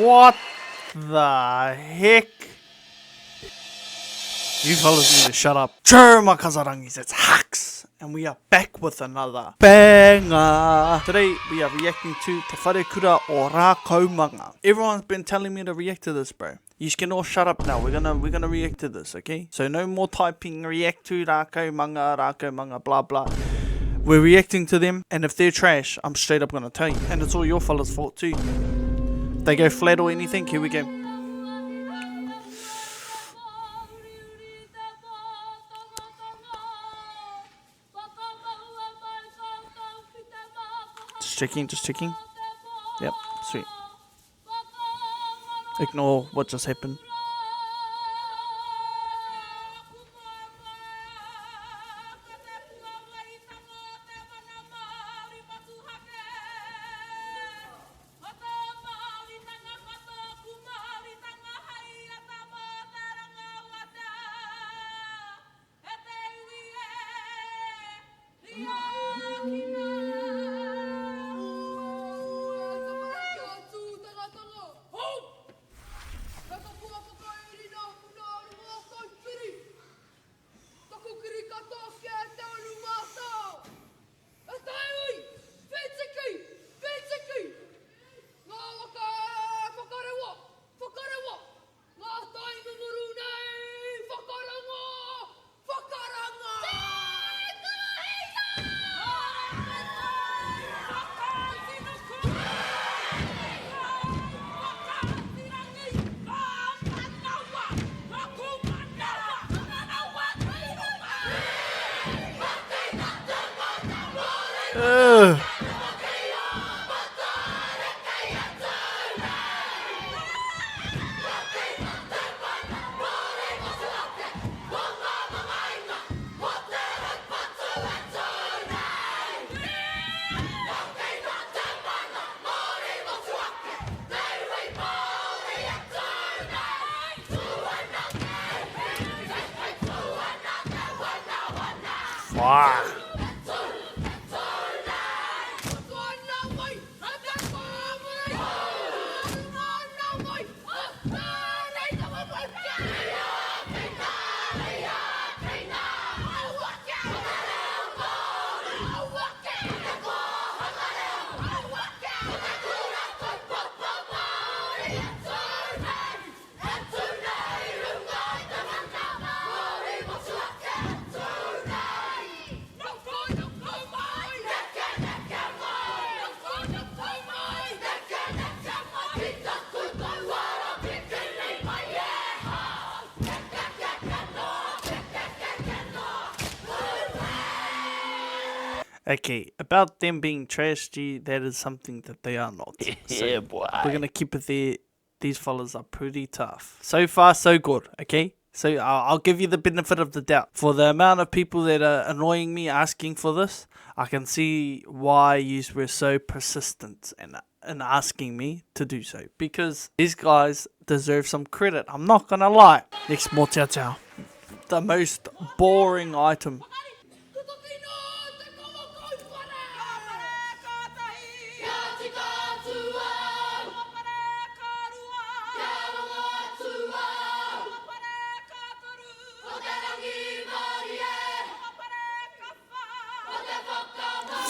What the heck? You fellas need to shut up. Chur makazarangis, it's Haks, and we are back with another banger. Today we are reacting to Te Wharekura o Rākaumanga. Everyone's been telling me to react to this, bro. You can all shut up now. We're gonna react to this, okay? So no more typing react to Rākaumanga, blah blah. We're reacting to them, and if they're trash, I'm straight up gonna tell you. And it's all your fellas' fault too. If they go flat or anything, here we go. Just checking. Yep, sweet. Ignore what just happened. Wow. Okay, about them being trash, G, that is something that they are not. So Yeah, boy. We're going to keep it there. These fellas are pretty tough. So far, so good, okay? So I'll give you the benefit of the doubt. For the amount of people that are annoying me asking for this, I can see why you were so persistent in asking me to do so. Because these guys deserve some credit. I'm not going to lie. Next, more Tiao Tiao. The most boring item.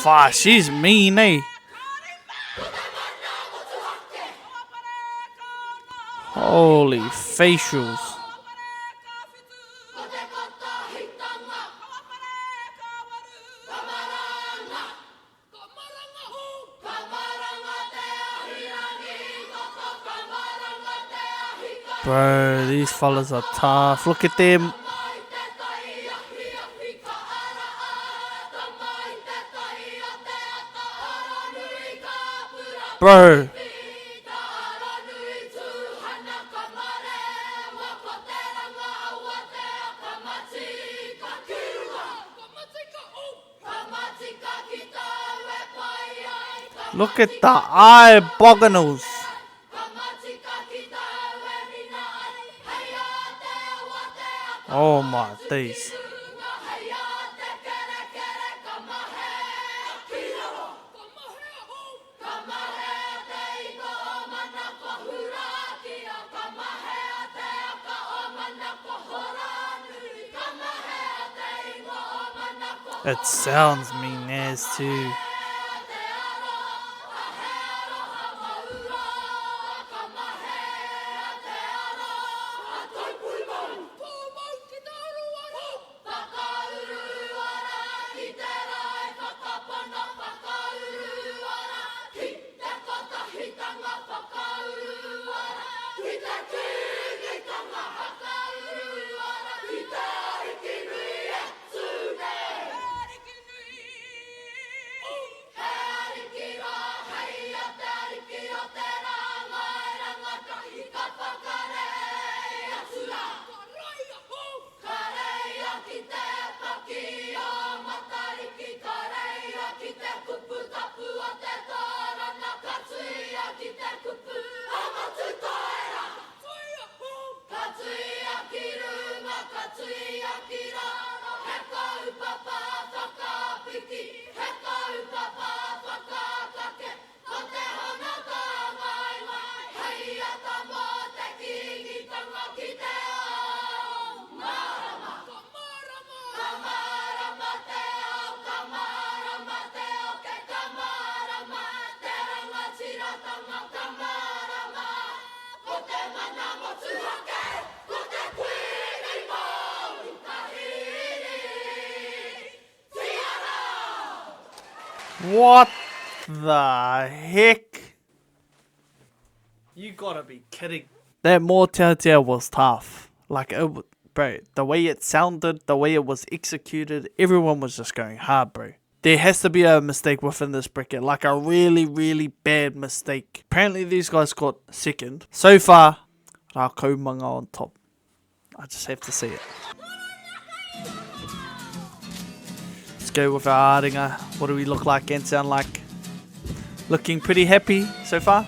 Fuck, she's mean, eh? Holy facials. Bro, these fellas are tough. Look at them. Bro. Look at the eye bogginals. Oh my days. It sounds mean as too. What the heck? You gotta be kidding. That mōteatea was tough. Like, bro, the way it sounded, the way it was executed, everyone was just going hard, bro. There has to be a mistake within this bracket, like a really, really bad mistake. Apparently these guys got second. So far, Rākaumanga on top. I just have to see it. Let's go with our aringa. What do we look like and sound like? Looking pretty happy so far?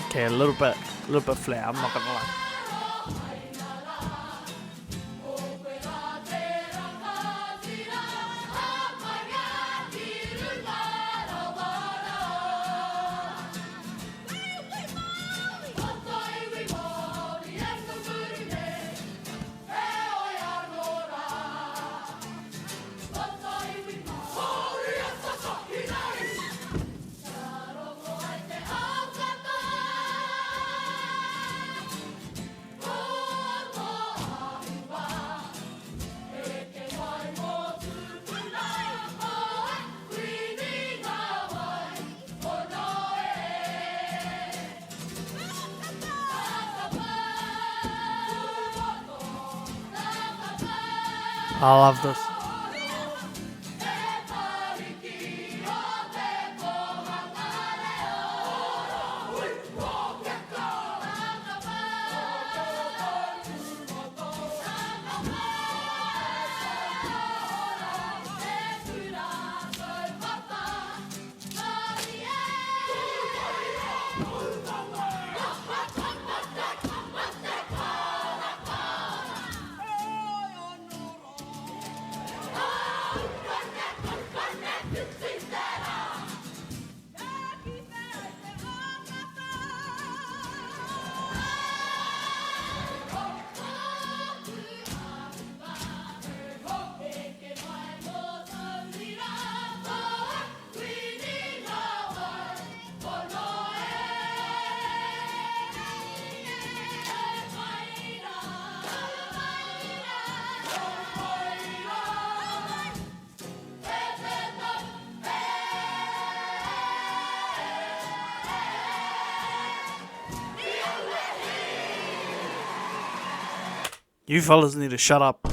Okay, a little bit flat, I'm not gonna lie. I love this. You fellas need to shut up.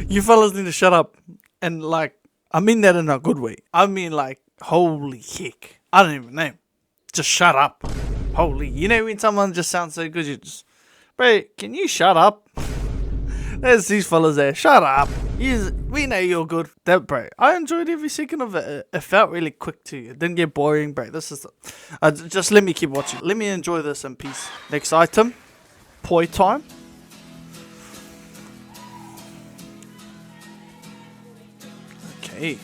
You fellas need to shut up. And like, I mean that in a good way. I mean like, holy heck. I don't even know. Just shut up. Holy. You know when someone just sounds so good, you just, bro, can you shut up? There's these fellas there. Shut up. We know you're good. That, bro, I enjoyed every second of it. It felt really quick too. It didn't get boring, bro. This is just let me keep watching. Let me enjoy this in peace. Next item. Poi time. Okay.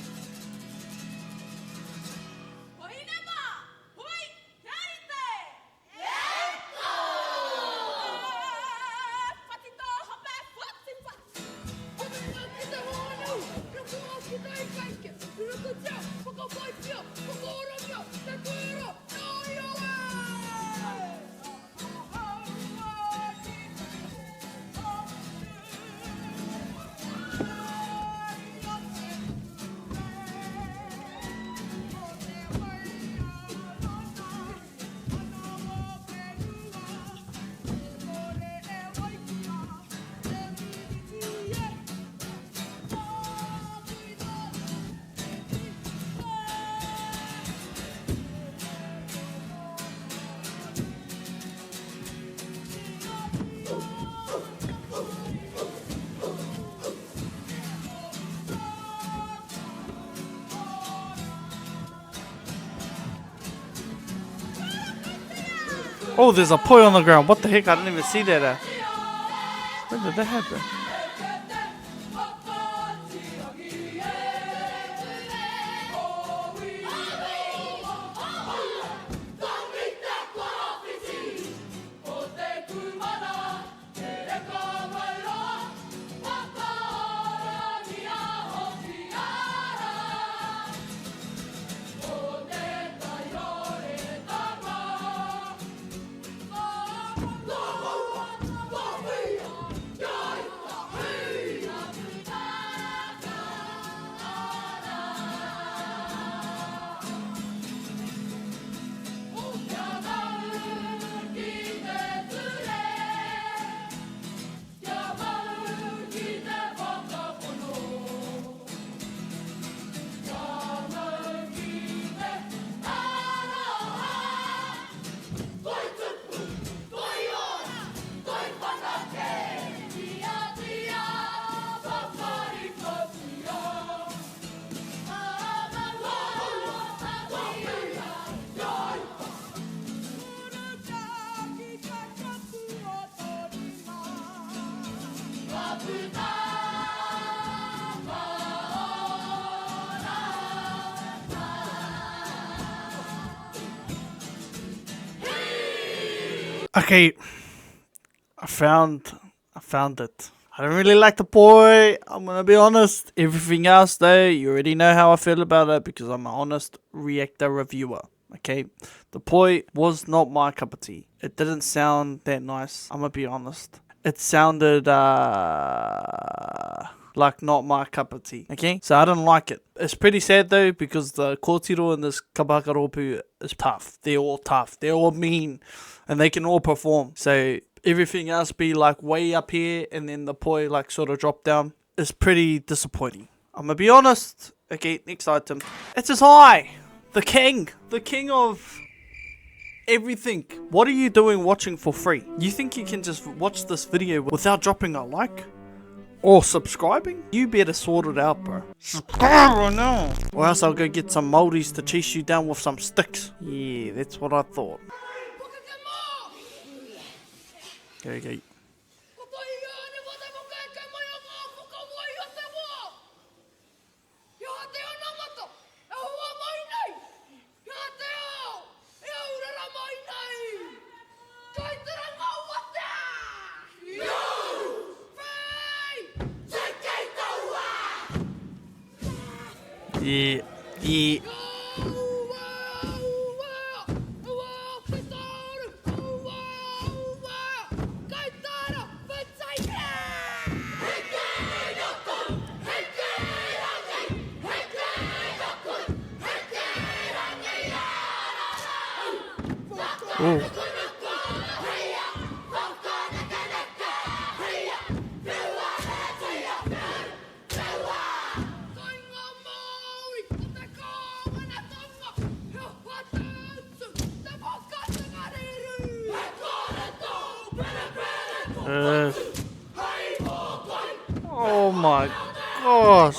Oh, there's a poi on the ground. What the heck? I didn't even see that. When did that happen? Okay, I found it. I don't really like the poi, I'm gonna be honest. Everything else though, you already know how I feel about it because I'm an honest reactor reviewer. Okay, the poi was not my cup of tea. It didn't sound that nice, I'm gonna be honest. It sounded like not my cup of tea. Okay, so I didn't like it. It's pretty sad though because the kōtiro in this kapakaropu is tough. They're all tough, they're all mean, and they can all perform. So everything else be like way up here and then the poi like sort of drop down. It's pretty disappointing, I'm gonna be honest. Okay, next item. It's his eye, the king of everything. What are you doing watching for free? You think you can just watch this video without dropping a like? Or subscribing? You better sort it out, bro. Subscribe right now! Or else I'll go get some Māoris to chase you down with some sticks. Yeah, that's what I thought. Okay. Yeah. Oh. Oh my gosh.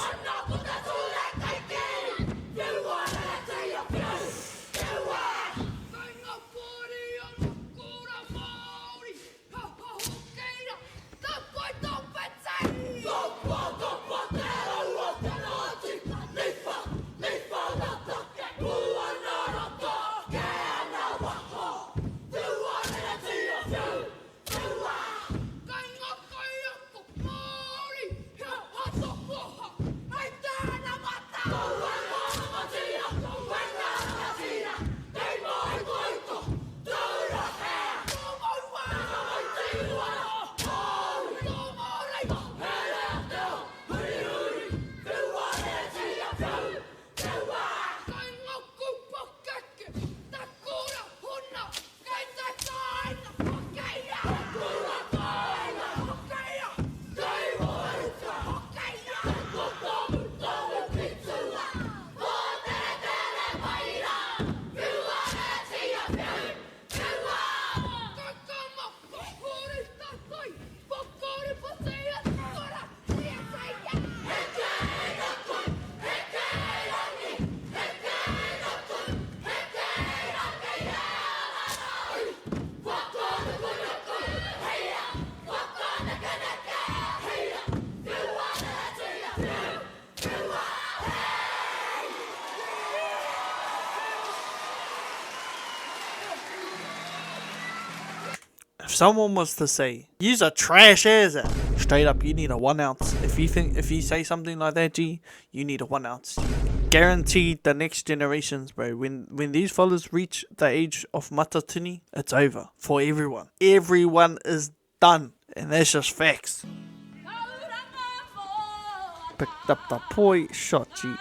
someone was to say, "You's a trash as it," straight up, you need a 1 ounce. If you say something like that, G, you need a 1 ounce. Guaranteed the next generations, bro. When these fellas reach the age of matatini, it's over for everyone. Everyone is done, and that's just facts. Picked up the poi shot, G.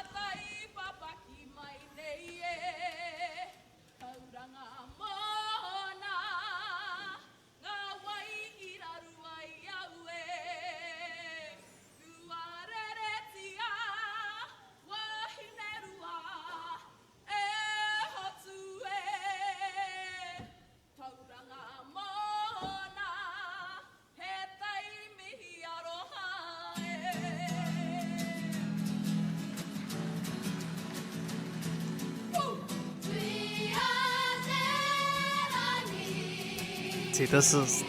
See, this is...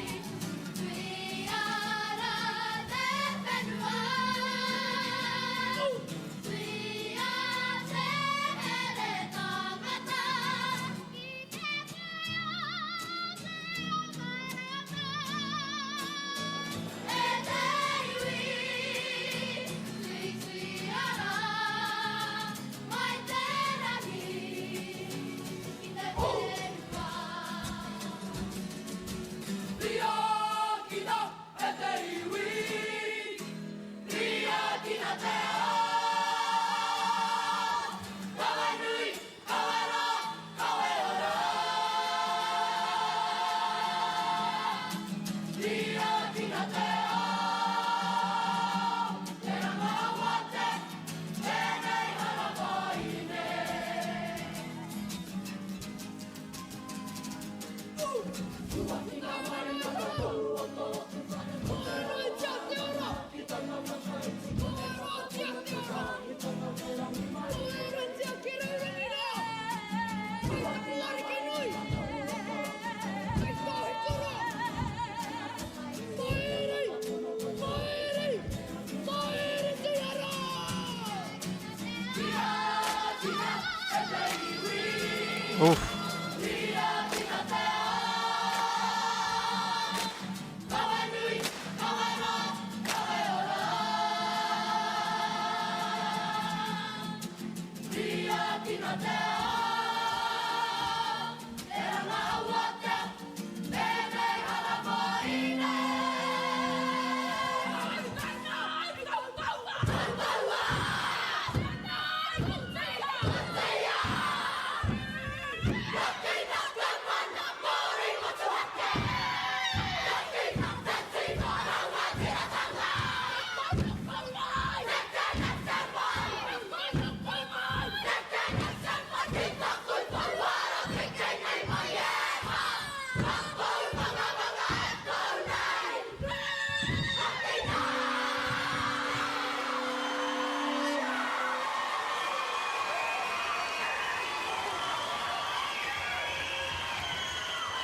Oof.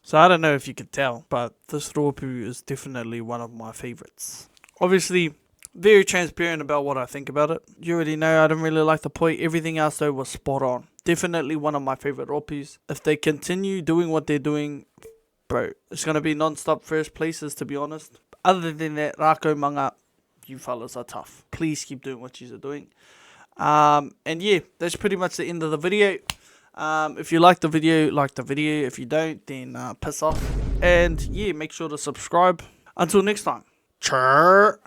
So I don't know if you could tell, but this rōpū is definitely one of my favourites. Obviously, very transparent about what I think about it. You already know I don't really like the poi. Everything else though was spot on. Definitely one of my favourite rōpūs. If they continue doing what they're doing, bro, it's going to be non-stop first places, to be honest. Other than that, Rākaumanga, you fellas are tough. Please keep doing what you are doing. And yeah, that's pretty much the end of the video. If you like the video, like the video. If you don't, then piss off. And yeah, make sure to subscribe. Until next time. Churr.